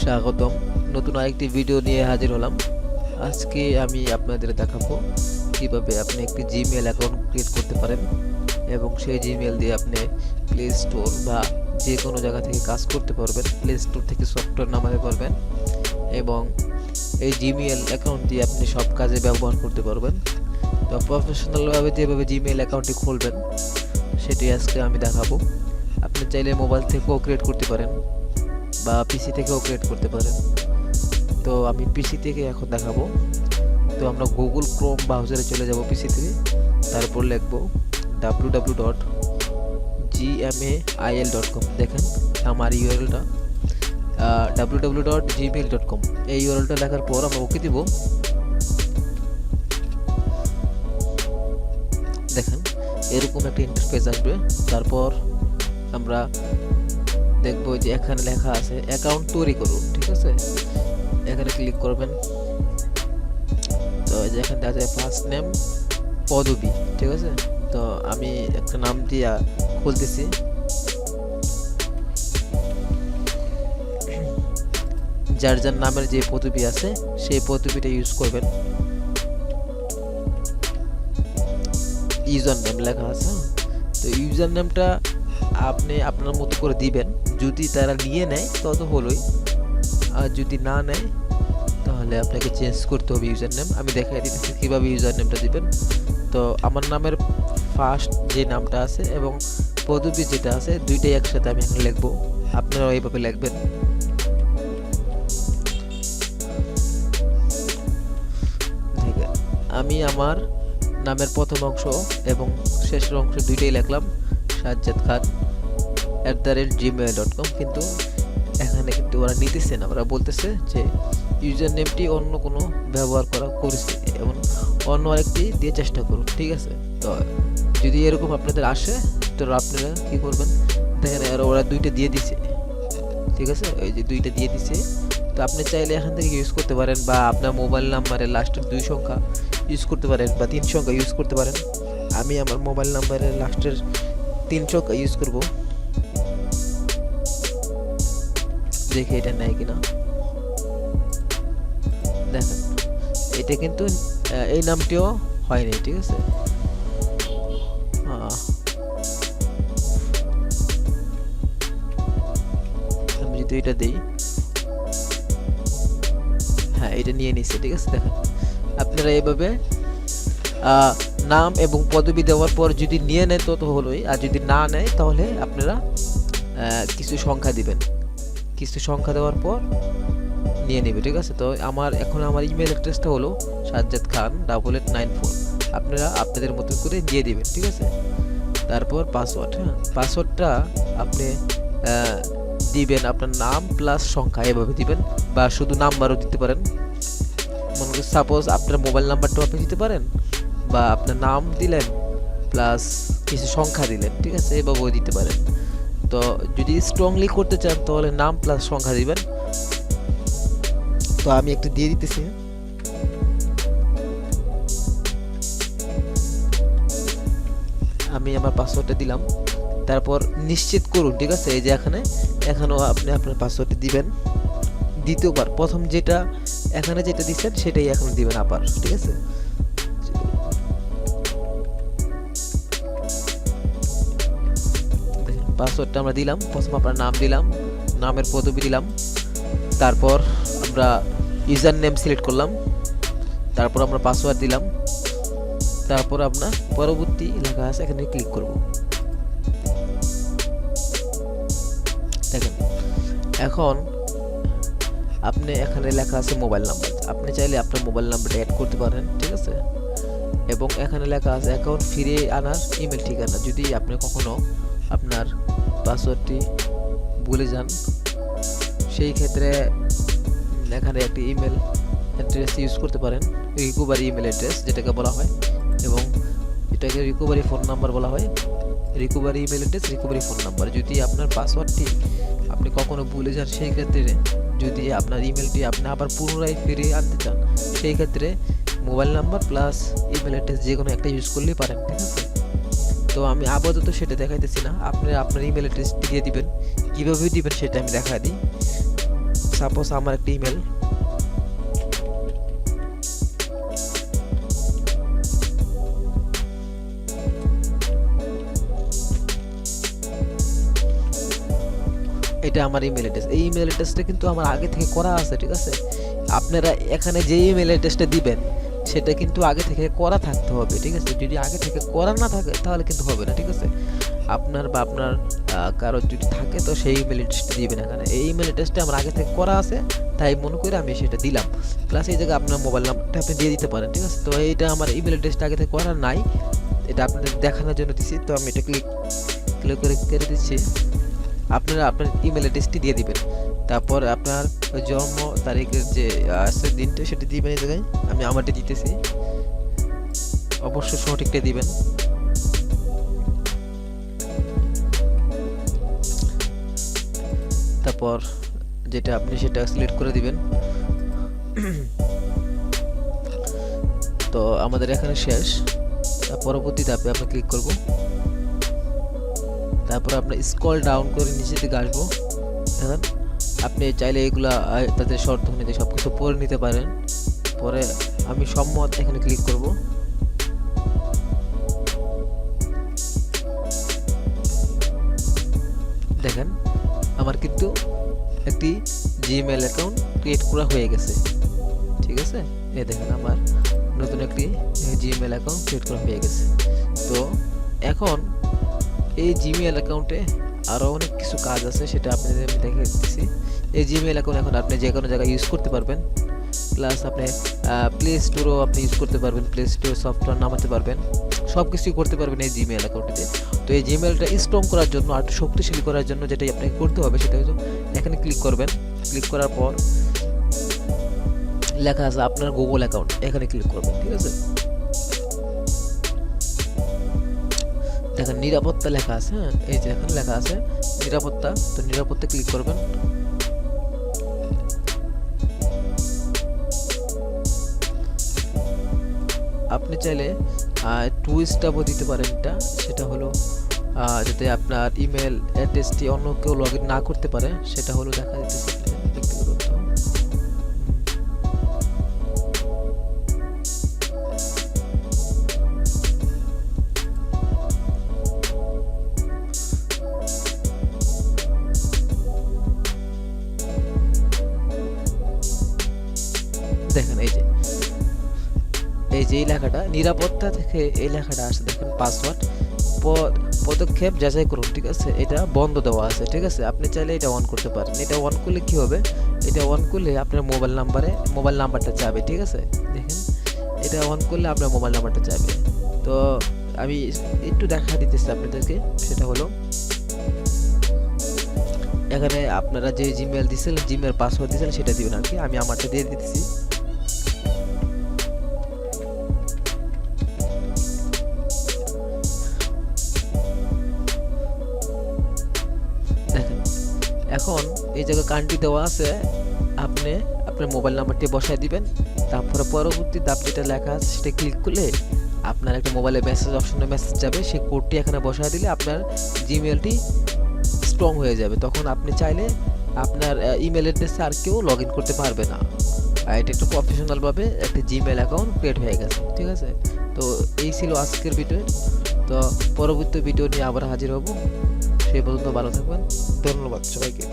স্বাগতম। নতুন আরেকটি ভিডিও নিয়ে হাজির হলাম। আজকে আমি আপনাদের দেখাবো কিভাবে আপনি একটি জিমেইল অ্যাকাউন্ট ক্রিয়েট করতে পারেন এবং সেই জিমেইল দিয়ে আপনি প্লে স্টোর বা যে কোনো জায়গা থেকে কাজ করতে পারবেন। প্লে স্টোর থেকে সফটওয়্যার নামাতে পারবেন এবং এই জিমেইল অ্যাকাউন্ট দিয়ে আপনি সব কাজে ব্যবহার করতে পারবেন। তো প্রফেশনালভাবে যেভাবে জিমেইল অ্যাকাউন্টটি খুলবেন সেটি আজকে আমি দেখাবো। আপনি চাইলে মোবাইল থেকেও ক্রিয়েট করতে পারেন বা পিসি থেকেও ক্রিয়েট করতে পারেন। তো আমি পিসি থেকে এখন দেখাবো। তো আমরা গুগল ক্রোম ব্রাউজারে চলে যাব পিসি থেকে, তারপর লিখব www.gmail.com। দেখেন আমার ইউআরএলটা www.gmail.com। এই ইউআরএলটা লেখার পর আমরা ওকে দিব। দেখেন এরকম একটা ইন্টারফেস আসবে। তারপর আমরা দেখবো যে এখানে লেখা আছে অ্যাকাউন্ট তৈরি করুন, ঠিক আছে। এখানে ক্লিক করবেন। তো এই যে এখানে দেখা যায় ফার্স্ট নেম পদবী, ঠিক আছে। তো আমি একটা নাম দিয়া খুলতেছি। যার যার নামের যে পদবী আছে সেই পদবীটা ইউজ করবেন। ইউজার নেম লেখা আছে, তো ইউজার নেমটা আপনি আপনার মতো করে দিবেন। যদি তারা নিয়ে নেয় তত হলোই, আর যদি না নেয় তাহলে আপনাকে চেঞ্জ করতে হবে ইউজার নেম। আমি দেখাই দিতেছি কীভাবে ইউজার নেমটা দিবেন। তো আমার নামের ফার্স্ট যে নামটা আছে এবং পদবী যেটা আছে দুইটাই একসাথে আমি এখানে লিখবো। আপনারাও এইভাবে লিখবেন। আমি আমার নামের প্রথম অংশ এবং শেষের অংশ দুইটাই লিখলাম সাজ্জাদ খান @gmail.com। কিন্তু এখানে কিন্তু ওরা নিতেছে না, ওরা বলতেছে যে ইউজার নেমটি অন্য কোনো ব্যবহার করা করেছে এবং অন্য আরেকটি দিয়ে চেষ্টা করুন, ঠিক আছে। তো যদি এরকম আপনাদের আসে তো আপনারা কী করবেন, দেখেন ওরা দুইটা দিয়ে দিছে, ঠিক আছে। ওই যে দুইটা দিয়ে দিছে। তো আপনি চাইলে এখান থেকে ইউজ করতে পারেন বা আপনার মোবাইল নাম্বারের লাস্টের 2 সংখ্যা ইউজ করতে পারেন বা 3 সংখ্যা ইউজ করতে পারেন। আমি আমার মোবাইল নাম্বারের লাস্টের 3 সংখ্যা ইউজ করব, দেখে এটা নেয় কিনা। দেখেন এটা কিন্তু এই নামটিও হয়নি, ঠিক আছে। আমি যদি এটা দিই, হ্যাঁ এটা নিয়ে নিচ্ছে, ঠিক আছে। দেখেন আপনারা এইভাবে নাম এবং পদবী দেওয়ার পর যদি নিয়ে নেয় তো হলোই, আর যদি না নেয় তাহলে আপনারা কিছু সংখ্যা দিবেন। কিছু সংখ্যা দেওয়ার পর নিয়ে নেবে, ঠিক আছে। তো আমার ইমেল অ্যাড্রেসটা হলো সাজ্জাদ খান 8894। আপনারা আপনাদের মতো করে দিয়ে দিবেন, ঠিক আছে। তারপর পাসওয়ার্ড, হ্যাঁ পাসওয়ার্ডটা আপনি দিবেন আপনার নাম প্লাস সংখ্যা, এভাবে দিবেন বা শুধু নাম্বারও দিতে পারেন। মনে করি সাপোজ আপনার মোবাইল নাম্বারটাও আপনি দিতে পারেন বা আপনার নাম দিলেন প্লাস কিছু সংখ্যা দিলেন, ঠিক আছে, এভাবেও দিতে পারেন। তো যদি স্ট্রংলি করতে চান তাহলে নাম প্লাস সংখ্যা দিবেন। তো আমি একটু দিয়ে দিতেছি। আমি আমার পাসওয়ার্ডটা দিলাম। তারপর নিশ্চিত করুন, ঠিক আছে। এই যে এখানেও আপনি আপনার পাসওয়ার্ডটা দিবেন দ্বিতীয়বার। প্রথম যেটা এখানে যেটা দিচ্ছেন সেটাই এখন দিবেন আবার, ঠিক আছে। পাসওয়ার্ডটা আমরা দিলাম। প্রথম আপনার নাম দিলাম, নামের পদবী দিলাম, তারপর আমরা ইউজার নেম সিলেক্ট করলাম, তারপর আমরা পাসওয়ার্ড দিলাম, তারপর আপনার পরবর্তী লেখা আছে এখানে ক্লিক করব। দেখেন এখন আপনি এখানে লেখা আছে মোবাইল নাম্বার। আপনি চাইলে আপনার মোবাইল নাম্বারটা অ্যাড করতে পারেন, ঠিক আছে। এবং এখানে লেখা আছে অ্যাকাউন্ট ফিরিয়ে আনার ইমেল ঠিকানা। যদি আপনি কখনো আপনার পাসওয়ার্ডটি ভুলে যান সেই ক্ষেত্রে এখানে একটি ইমেল অ্যাড্রেস ইউজ করতে পারেন, রিকভারি ইমেল অ্যাড্রেস যেটাকে বলা হয়, এবং এটাকে রিকভারি ফোন নাম্বার বলা হয়। Recovery email address, recovery phone number. যদি আপনার পাসওয়ার্ডটি আপনি কখনো ভুলে যান সেই ক্ষেত্রে, যদি আপনার ইমেলটি আপনি আবার পুনরায় ফিরিয়ে আনতে চান সেই ক্ষেত্রে mobile number plus email address যে কোনো একটা ইউজ করলেই পারেন, ঠিক আছে। তো আমি আপাতত সেটা দেখাইতেছি না, আপনি আপনার ইমেল অ্যাড্রেস দিয়ে দিবেন। কীভাবে দিবেন সেটা আমি দেখা দিই। সাপোজ আমার একটা ইমেল, এটা আমার ইমেল অ্যাড্রেস। এই ইমেল অ্যাড্রেসটা কিন্তু আমার আগে থেকে করা আছে, ঠিক আছে। আপনারা এখানে যে ইমেল অ্যাড্রেসটা দিবেন সেটা কিন্তু আগে থেকে করা থাকতে হবে, ঠিক আছে। যদি আগে থেকে করা না থাকে তাহলে কিন্তু হবে না, ঠিক আছে। আপনার বা আপনার কারো যদি থাকে তো সেই ইমেল অ্যাড্রেসটা দিবেন এখানে। এই ইমেল অ্যাড্রেসটা আমার আগে থেকে করা আছে, তাই মনে করে আমি সেটা দিলাম। প্লাস এই জায়গায় আপনার মোবাইল নাম্বারটা আপনি দিয়ে দিতে পারেন, ঠিক আছে। তো এইটা আমার ইমেল অ্যাড্রেসটা আগে থেকে করা নাই, এটা আপনাদের দেখানোর জন্য দিচ্ছি। তো আমি এটা ক্লিক করে দিচ্ছি। আপনারা আপনার ইমেল অ্যাড্রেসটি দিয়ে দিবেন। তারপর আপনার জন্ম তারিখের যে আছে দিনটা সেটা দিবেন এই জায়গায়। আমি আমারটা দিতেছি, অবশ্যই সঠিকটা দিবেন। তারপর যেটা আপনি সেটা সিলেক্ট করে দিবেন। তো আমাদের এখানে শেষ। পরবর্তী ধাপে আমরা ক্লিক করব। তারপর আমরা স্ক্রল ডাউন করে নিচের দিকে আসবো। এখন আপনি চাইলে এগুলা তাদের শর্ত অনুযায়ী সব কিছু পড়ে নিতে পারেন। পরে আমি সম্মত এখানে ক্লিক করব। দেখেন আমার কিন্তু একটি জিমেল অ্যাকাউন্ট ক্রিয়েট করা হয়ে গেছে, ঠিক আছে। এই দেখেন আমার নতুন একটি জিমেল অ্যাকাউন্ট ক্রিয়েট করা হয়ে গেছে। তো এখন এই জিমেল অ্যাকাউন্টে আরও অনেক কিছু কাজ আছে, সেটা আপনাদের আমি দেখে দিচ্ছি। এই জিমেল অ্যাকাউন্ট এখন আপনি যে কোনো জায়গায় ইউজ করতে পারবেন। প্লাস আপনি প্লে স্টোরও আপনি ইউজ করতে পারবেন, প্লে স্টোর সফটওয়্যার নামাতে পারবেন, সব কিছুই করতে পারবেন এই জিমেল অ্যাকাউন্টে। তো এই জিমেলটা স্ট্রং করার জন্য আর শক্তিশালী করার জন্য যেটাই আপনাকে করতে হবে সেটা হচ্ছে এখানে ক্লিক করবেন। ক্লিক করার পর লেখা আছে আপনার গুগল অ্যাকাউন্ট, এখানে ক্লিক করবেন, ঠিক আছে। দেখেন নিরাপত্তা লেখা আছে, হ্যাঁ এই যে এখানে লেখা আছে নিরাপত্তা। তো নিরাপত্তা ক্লিক করবেন। আপনি চাইলে 2 স্টেপও দিতে পারেন, এটা সেটা হলো যাতে আপনার ইমেল অ্যাড্রেসটি অন্য কেউ লগ ইন না করতে পারে, সেটা হলো দেখা যাচ্ছে দেখেন এই যে এই লেখাটা নিরাপত্তা থেকে এই লেখাটা আসে, দেখেন পাসওয়ার্ড পদক্ষেপ যাচাই করুন, ঠিক আছে। এটা বন্ধ দেওয়া আছে, ঠিক আছে। আপনি চাইলে এটা অন করতে পারেন। এটা অন করলে কি হবে, এটা অন করলে আপনার মোবাইল নাম্বারটা যাবে, ঠিক আছে। দেখেন এটা অন করলে আপনার মোবাইল নাম্বারটা যাবে। তো আমি একটু দেখা দিতেছি আপনাদেরকে, সেটা হলো এখানে আপনারা যে জিমেল দিয়েছিলেন, জিমেল পাসওয়ার্ড দিয়েছিলেন সেটা দিবেন আর কি। আমি আমারটা দিয়ে দিতেছি। এখন এই জায়গায় কান্ট্রি দেওয়া আছে, আপনি আপনার মোবাইল নাম্বারটি বসায় দিবেন। তারপরে পরবর্তী ধাপ যেটা লেখা আছে সেটা ক্লিক করলে আপনার একটা মোবাইলে মেসেজ অপশনে মেসেজ যাবে, সেই কোডটি এখানে বসায় দিলে আপনার জিমেলটি স্ট্রং হয়ে যাবে। তখন আপনি চাইলে আপনার ইমেল অ্যাড্রেসে আর কেউ লগ ইন করতে পারবে না। এটা একটু প্রফেশনালভাবে একটা জিমেল অ্যাকাউন্ট ক্রিয়েট হয়ে গেছে, ঠিক আছে। তো এই ছিল আজকের ভিডিও। তো পরবর্তী ভিডিও নিয়ে আবার হাজির হব। সেই পর্যন্ত ভালো থাকবেন, ধন্যবাদ সবাইকে।